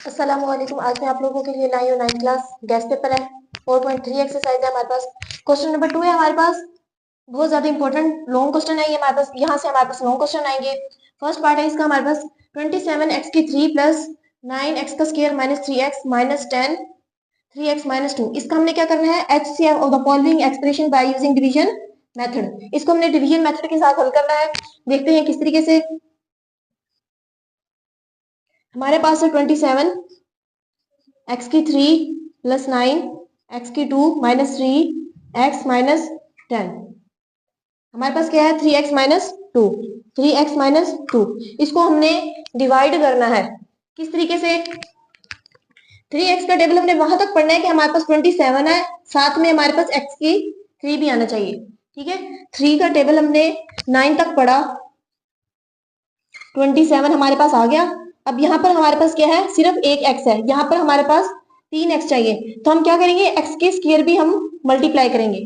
अस्सलाम वालेकुम। आज मैं आप लोगों के लिए लाई हूँ 9th क्लास गैस पेपर है। 4.3 एक्सरसाइज है हमारे पास। क्वेश्चन नंबर 2 है हमारे पास। बहुत ज्यादा इंपॉर्टेंट लॉन्ग क्वेश्चन है ये हमारे पास। यहाँ से हमारे पास लॉन्ग क्वेश्चन आएंगे। फर्स्ट पार्ट है इसका हमारे पास 27 एक्स की 3 प्लस 9 एक्स का square minus 3 x minus 10 3 x minus 2। इसका हमने क्या करना है, HCF of the following expression by using division method. इसको हमने डिवीजन मेथड के साथ हल करना है। देखते हैं किस तरीके से। हमारे पास है 27 एक्स की 3 प्लस 9 एक्स की 2 माइनस 3 एक्स माइनस 10। हमारे पास क्या है 3 एक्स माइनस 2। 3 एक्स माइनस 2 इसको हमने डिवाइड करना है। किस तरीके से? 3 एक्स का टेबल हमने वहां तक पढ़ना है कि हमारे पास 27 है, साथ में हमारे पास एक्स की 3 भी आना चाहिए। ठीक है, 3 का टेबल हमने 9 तक पढ़ा, 27 हमारे पास आ गया। अब यहाँ पर हमारे पास क्या है, सिर्फ एक एक्स है। यहाँ पर हमारे पास 3 एक्स चाहिए, तो हम क्या करेंगे, एक्स के स्क्वायर भी हम मल्टीप्लाई करेंगे।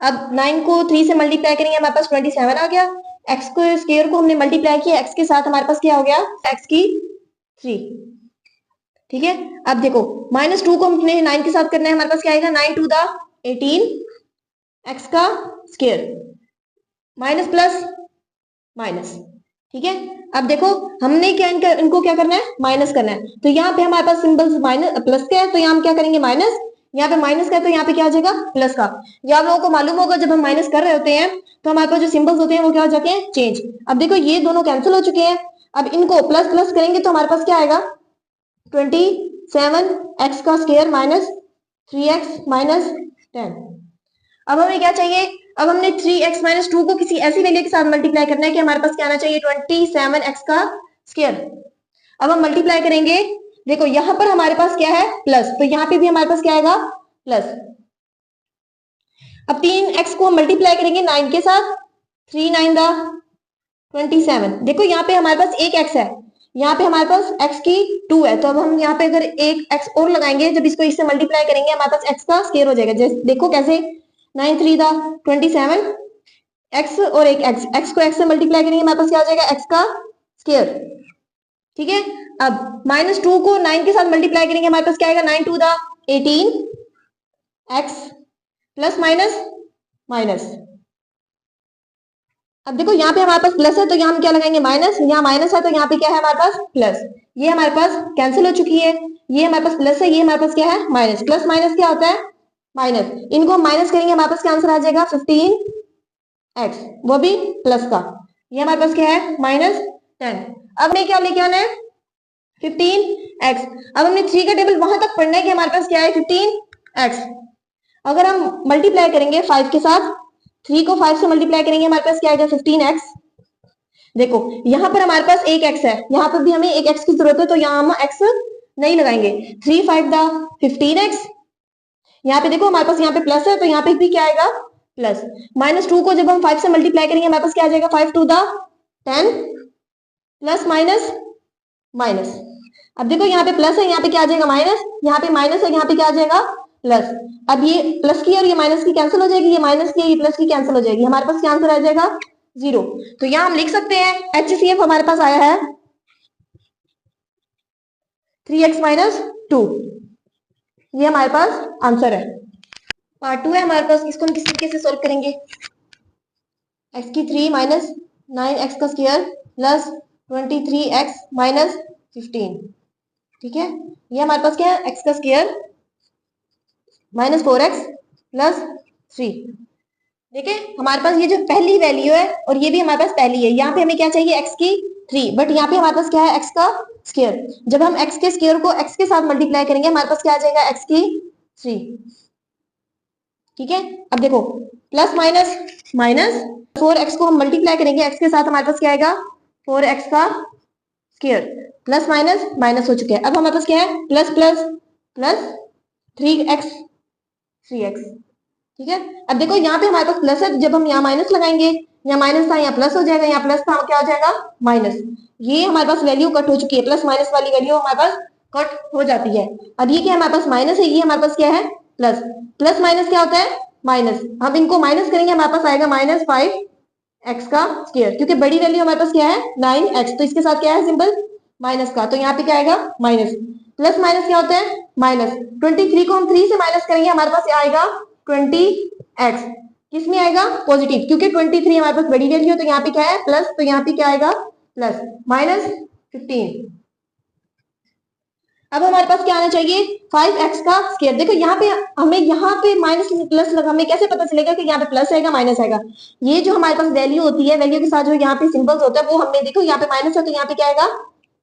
अब 9 को 3 से मल्टीप्लाई करेंगे, हमारे पास 27 आ गया। एक्स को स्क्वायर को हमने मल्टीप्लाई किया, एक्स के साथ हमारे पास क्या हो गया, एक्स की 3। ठीक है, अब देखो -2 को हमने 9 के साथ करना है, हमारे पास क्या आएगा, 9 टू द 18 एक्स का स्क्वायर माइनस प्लस माइनस। ठीक है, अब देखो हमने क्या इनको क्या करना है, माइनस करना है। तो यहाँ पे हमारे पास सिंबल्स माइनस प्लस का है, तो यहाँ हम क्या करेंगे, माइनस। यहाँ पे माइनस का है तो यहाँ पे क्या आ जाएगा, प्लस का। ये आप लोगों को मालूम होगा, जब हम माइनस कर रहे होते हैं तो हमारे पास जो सिंबल्स होते हैं वो क्या हो जाते हैं, चेंज। अब देखो ये दोनों कैंसिल हो चुके हैं। अब इनको प्लस प्लस करेंगे तो हमारे पास क्या आएगा, 27 एक्स का स्क्वायर माइनस 3 एक्स माइनस 10। अब हमें क्या चाहिए, अब हमने 3 एक्स माइनस 2 को किसी ऐसी वैल्यू के साथ मल्टीप्लाई करना है कि हमारे पास क्या आना चाहिए, 27 एक्स का स्क्वायर। अब हम मल्टीप्लाई करेंगे, देखो यहां पर हमारे पास क्या है, प्लस, तो यहाँ पे भी हमारे पास क्या आएगा, प्लस। अब 3 एक्स को हम मल्टीप्लाई करेंगे 9 के साथ, 3 9 दा 27। देखो यहाँ पे हमारे पास एक एक्स है, यहाँ पे हमारे पास एक्स की 2 है, तो अब हम यहाँ पे अगर एक एक्स और लगाएंगे, जब इसको इससे मल्टीप्लाई करेंगे हमारे पास एक्स का स्क्वायर हो जाएगा। जैसे देखो कैसे, 9 3 दा 27 एक्स और एक एक्स, एक्स को एक्स से मल्टीप्लाई करेंगे हमारे पास क्या हो जाएगा, एक्स का स्क्वायर। ठीक है, अब -2 को 9 के साथ मल्टीप्लाई करेंगे, हमारे पास क्या आएगा, 9 to the 18 x plus minus minus. अब देखो यहाँ पे हमारे पास प्लस है तो यहाँ हम क्या लगाएंगे, माइनस। यहाँ माइनस है तो यहाँ पे क्या है हमारे पास, प्लस। ये हमारे पास कैंसिल हो चुकी है, ये हमारे पास प्लस है, ये हमारे पास क्या है, माइनस। प्लस माइनस क्या होता है, माइनस। इनको हम माइनस करेंगे, हमारे पास क्या आंसर आ जाएगा, 15 एक्स, वो भी प्लस का। ये हमारे पास क्या है, -10। अब हमें क्या लेके आना है, 15 एक्स। अब हमने 3 का टेबल वहां तक पढ़ना है कि हमारे पास क्या है, 15 एक्स। अगर हम मल्टीप्लाई करेंगे 5 के साथ, 3 को 5 से मल्टीप्लाई करेंगे, हमारे पास क्या आएगा, 15 एक्स। देखो यहाँ पर हमारे पास एक एक्स है, यहाँ पर भी हमें एक एक्स की जरूरत है, तो यहाँ हम एक्स नहीं लगाएंगे। 3 5 दा 15 एक्स। यहाँ पे देखो हमारे पास यहाँ पे प्लस है, तो यहाँ पे भी क्या आएगा, प्लस। -2 को जब हम 5 से मल्टीप्लाई करेंगे, हमारे पास क्या आ जाएगा, 5 to the 10 plus minus minus. अब देखो यहाँ पे प्लस है, यहाँ पे क्या आ जाएगा, माइनस। यहाँ पे माइनस है, यहाँ पे क्या आ जाएगा, प्लस। अब ये प्लस की और ये माइनस की कैंसिल हो जाएगी, ये माइनस की ये प्लस की कैंसिल हो जाएगी, हमारे पास क्या आंसर आ जाएगा, 0। तो यहाँ हम लिख सकते हैं HCF हमारे पास आया है 3x माइनस 2। ये हमारे पास आंसर है। पार्ट 2 है हमारे पास, इसको हम किस तरीके से सोल्व करेंगे। एक्स की 3 माइनस 9 एक्स का स्क्वायर प्लस 23 एक्स माइनस 15। ठीक है, ये हमारे पास क्या है, एक्स का स्क्वायर -4x प्लस 3। देखिए हमारे पास ये जो पहली वैल्यू है और ये भी हमारे पास पहली है, यहाँ पे हमें क्या चाहिए, एक्स की 3, बट यहाँ पे हमारे पास क्या है, एक्स का स्क्वायर। जब हम एक्स के स्क्वायर को एक्स के साथ मल्टीप्लाई करेंगे, हमारे पास क्या आ जाएगा, एक्स की 3। ठीक है, अब देखो प्लस माइनस माइनस, 4x को हम मल्टीप्लाई करेंगे एक्स के साथ, हमारे पास क्या आएगा, 4x का स्क्वायर प्लस माइनस माइनस हो चुके हैं। अब हमारे पास क्या है, plus plus plus 3x 3x। ठीक है, अब देखो यहाँ पे हमारे पास प्लस है, जब हम यहाँ माइनस लगाएंगे, यहाँ माइनस था यहाँ प्लस हो जाएगा, यहाँ प्लस था क्या हो जाएगा, माइनस। ये हमारे पास वैल्यू कट हो चुकी है, प्लस माइनस वाली वैल्यू हमारे पास कट हो जाती है। अब ये क्या हमारे पास माइनस है, ये हमारे पास क्या है, प्लस। प्लस माइनस क्या होता है, माइनस। अब इनको माइनस करेंगे, हमारे पास आएगा -5x का स्क्वायर, क्योंकि बड़ी वैल्यू हमारे पास क्या है, 9x, तो इसके साथ क्या है सिंबल माइनस का, तो यहाँ पे क्या आएगा, माइनस। प्लस माइनस क्या होता है? माइनस। 23 को हम 3 से माइनस करेंगे, हमारे पास आएगा 20x। किस में आएगा? पॉजिटिव, क्योंकि 23 हमारे पास बड़ी वैल्यू है, तो यहाँ पे क्या है? प्लस, तो यहाँ पे क्या आएगा? प्लस। माइनस 15। अब हमारे पास क्या आना चाहिए? 5x का स्क्वायर। देखो यहाँ पे हमें यहाँ पे माइनस प्लस लगा, हमें कैसे पता चलेगा कि यहाँ पे प्लस आएगा माइनस आएगा? ये जो हमारे पास वैल्यू होती है, वैल्यू के साथ जो यहाँ पे सिंबल्स होता है, वो हमने देखो यहाँ पे माइनस है, तो यहाँ पे क्या आएगा?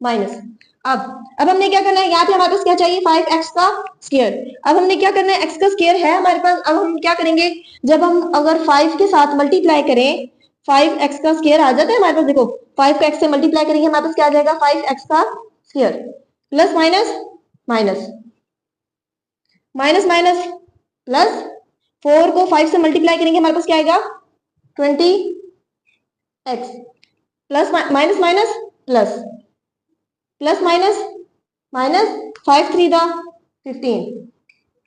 माइनस। अब हमने क्या करना है? यहाँ पे हमारे पास क्या चाहिए? 5x का स्क्वायर। अब हमने क्या करना है? x का स्क्वायर है हमारे पास। अब हम क्या करेंगे? जब हम अगर 5 के साथ मल्टीप्लाई करें, 5x का स्क्वायर आ जाता है हमारे पास। देखो 5 को x से मल्टीप्लाई करेंगे, हमारे पास क्या आ जाएगा? 5x का square. Plus minus minus, minus minus plus. 4 को 5 से मल्टीप्लाई करेंगे, हमारे पास क्या आएगा? 20x। Plus minus minus plus, plus minus minus, 5 3 दा 15।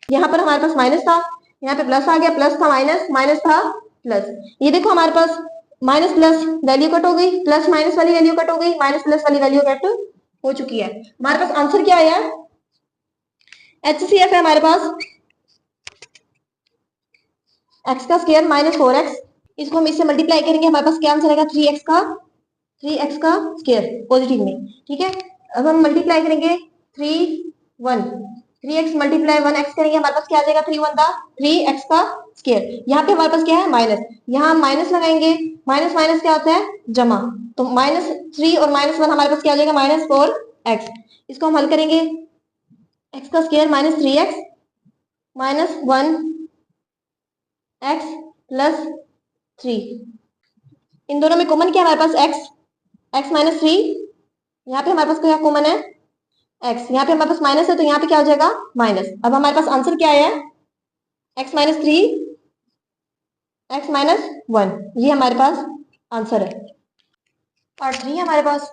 यहाँ पर हमारे पास माइनस था, यहाँ पे प्लस आ गया, प्लस था माइनस, माइनस था प्लस। ये देखो हमारे पास माइनस प्लस वैल्यू कट हो गई, प्लस माइनस वाली वैल्यू कट हो गई, माइनस प्लस वाली वैल्यू कट हो चुकी है। हमारे पास आंसर क्या आया? HCF है हमारे पास। x का स्क्वायर माइनस 4x, इसको हम इससे मल्टीप्लाई करेंगे, हमारे पास क्या आंसर आएगा? 3x का स्क्वायर पॉजिटिव में। ठीक है, अब हम मल्टीप्लाई करेंगे 3x मल्टीप्लाई 1x करेंगे, हमारे पास क्या आ जाएगा? 3 1 दा 3x का स्क्वायर। यहाँ पे हमारे पास क्या है? माइनस। यहाँ हम माइनस लगाएंगे, माइनस माइनस क्या होता है? जमा। तो -3 और -1 हमारे पास क्या आ जाएगा? -4x। इसको हम हल करेंगे, x का square minus 3x minus 1x plus 3। इन दोनों में कॉमन क्या है हमारे पास? x minus 3। यहाँ पे हमारे पास क्या कॉमन है? x। यहाँ पे हमारे पास माइनस है, तो यहाँ पे क्या हो जाएगा? माइनस। अब हमारे पास आंसर क्या है? x माइनस 3, x माइनस 1, ये हमारे पास आंसर है। पार्ट 3 है हमारे पास,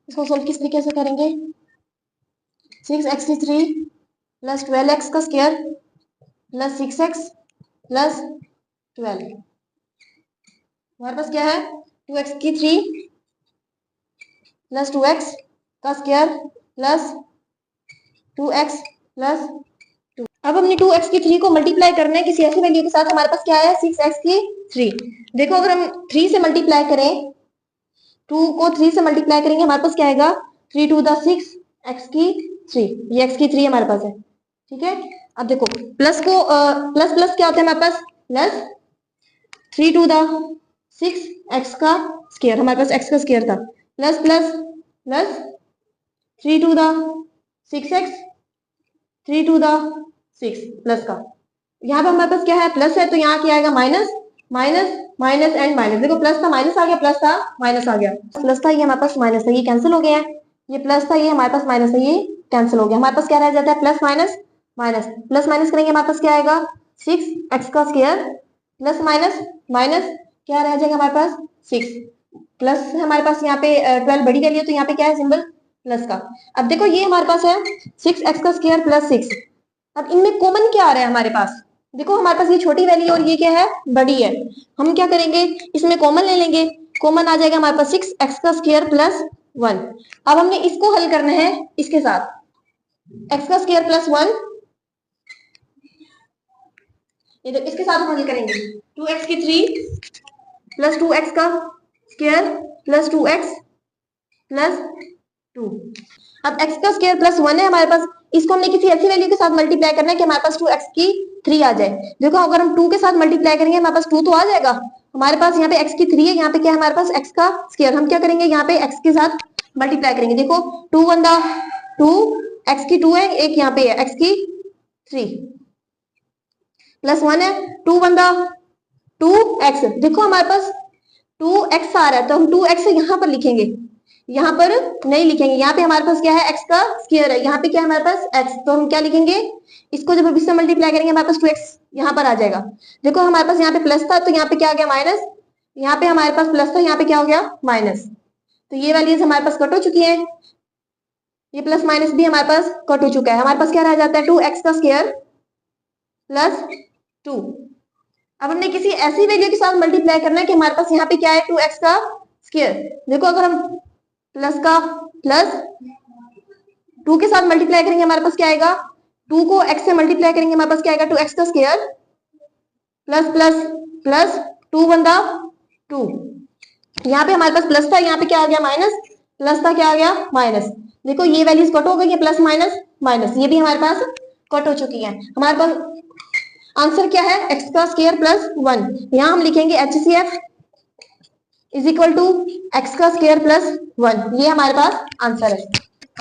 इसको सोल्व किस तरीके से करेंगे? 6x3 प्लस 12x का स्क्वायर प्लस 6x प्लस 12। हमारे पास क्या है? 2x3 प्लस 2x का स्क्वायर प्लस 2x प्लस 2। अब हमने 2x3 को मल्टीप्लाई करना है किसी ऐसी वैल्यू के साथ, हमारे पास क्या है? 6x3। देखो अगर हम 3 से मल्टीप्लाई करें, 2 को 3 से मल्टीप्लाई करेंगे, हमारे पास क्या आएगा? 3 2 दा 6 x3, ये x3 हमारे पास है। ठीक है, अब देखो प्लस को प्लस प्लस क्या होता है हमारे पास? प्लस 3 2 दा 6 x का स्क्वायर, हमारे पास x का स्क्वायर था, प्लस प्लस प्लस 3 2 दा 6x 3 2 दा 6 प्लस का। यहाँ पे हमारे पास क्या है? प्लस है, तो यहाँ क्या आएगा? Minus minus minus and minus. देखो प्लस था माइनस आ गया, प्लस था माइनस आ गया, प्लस था ये हमारे पास माइनस था, ये कैंसिल हो गया है। ये प्लस था, ये हमारे पास माइनस है, ये कैंसिल हो गया। हमारे पास क्या रह जाता है? Plus minus minus, plus minus करेंगे हमारे पास क्या आएगा? 6x का स्क्वायर प्लस माइनस माइनस क्या रह जाएगा हमारे पास? 6 प्लस है हमारे पास यहाँ पे 12 बड़ी वैल्यू, तो यहाँ पे क्या है? सिंबल प्लस का। अब देखो ये हमारे पास है 6x का स्क्वायर प्लस 6। अब इनमें कॉमन क्या आ रहा है हमारे पास? देखो हमारे पास ये छोटी वैल्यू और ये क्या है? बड़ी है। हम क्या करेंगे? इसमें कॉमन ले लेंगे, कॉमन आ जाएगा हमारे पास 6x का स्क्वायर प्लस 1। अब हमने इसको हल करना है इसके साथ, x का स्क्वायर प्लस 1, ये देखो इसके साथ हम हल करेंगे 2x3 प्लस 2x का स्क्वायर प्लस 2x प्लस 2। अब x का स्क्वायर प्लस 1 है हमारे पास, इसको हमने किसी ऐसी वैल्यू के साथ मल्टीप्लाई करना है कि हमारे पास 2x3 आ जाए। देखो अगर हम 2 के साथ मल्टीप्लाई करेंगे, हमारे पास 2 तो आ जाएगा, हमारे पास यहाँ पे x3 है, यहाँ पे क्या है हमारे पास? x का स्क्वायर। हम क्या करेंगे? यहाँ पे x के साथ मल्टीप्लाई करेंगे। देखो 2 1 दा 2, x2 है, एक यहाँ पे है x3 प्लस 1 है, 2 1 दा 2x। देखो हमारे पास 2x आ रहा है, तो हम 2x यहाँ पर लिखेंगे, यहाँ पर नहीं लिखेंगे। यहाँ पे हमारे पास क्या है? x का स्क्वायर है, यहाँ पे क्या है हमारे पास? x, तो हम क्या लिखेंगे? इसको जब हम इससे मल्टीप्लाई करेंगे, हमारे पास 2x यहाँ पर आ जाएगा। देखो हमारे पास यहाँ पे प्लस था, तो यहाँ पे क्या आ गया? माइनस। यहाँ पे हमारे पास प्लस था, यहाँ पे क्या हो गया? माइनस। तो ये वैल्यूज हमारे पास कट हो चुकी है, ये प्लस माइनस भी हमारे पास कट हो चुका है। हमारे पास क्या रह जाता है? 2x का स्क्वायर प्लस 2। अब हमने किसी ऐसी वैल्यू के साथ मल्टीप्लाई करना है कि हमारे पास यहाँ पे क्या है? 2x का स्क्वायर। देखो अगर हम प्लस का प्लस 2 के साथ मल्टीप्लाई करेंगे हमारे पास क्या आएगा, 2 को x से मल्टीप्लाई करेंगे हमारे पास क्या आएगा, 2x का square plus plus plus 2 one दा 2। यहाँ पे हमारे पास प्लस था, यहाँ पे क्या आ गया माइनस, प्लस था क्या आ गया माइनस। देखो ये वैल्यूज कट हो गई है, प्लस माइनस माइनस, ये भी हमारे पास कट हो चुकी है। हमारे पास आंसर क्या है, x का स्क्वायर प्लस 1। यहाँ हम लिखेंगे HCF is equal to x का स्क्वायर प्लस 1, ये हमारे पास आंसर है।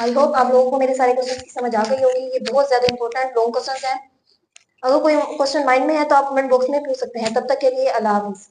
आई होप आप लोगों को मेरे सारे क्वेश्चन की समझ आ गई होगी। ये बहुत ज्यादा इंपॉर्टेंट लॉन्ग क्वेश्चन है। अगर कोई क्वेश्चन माइंड में है तो आप कमेंट बॉक्स में पूछ सकते हैं। तब तक के लिए अल्लाह हाफिज।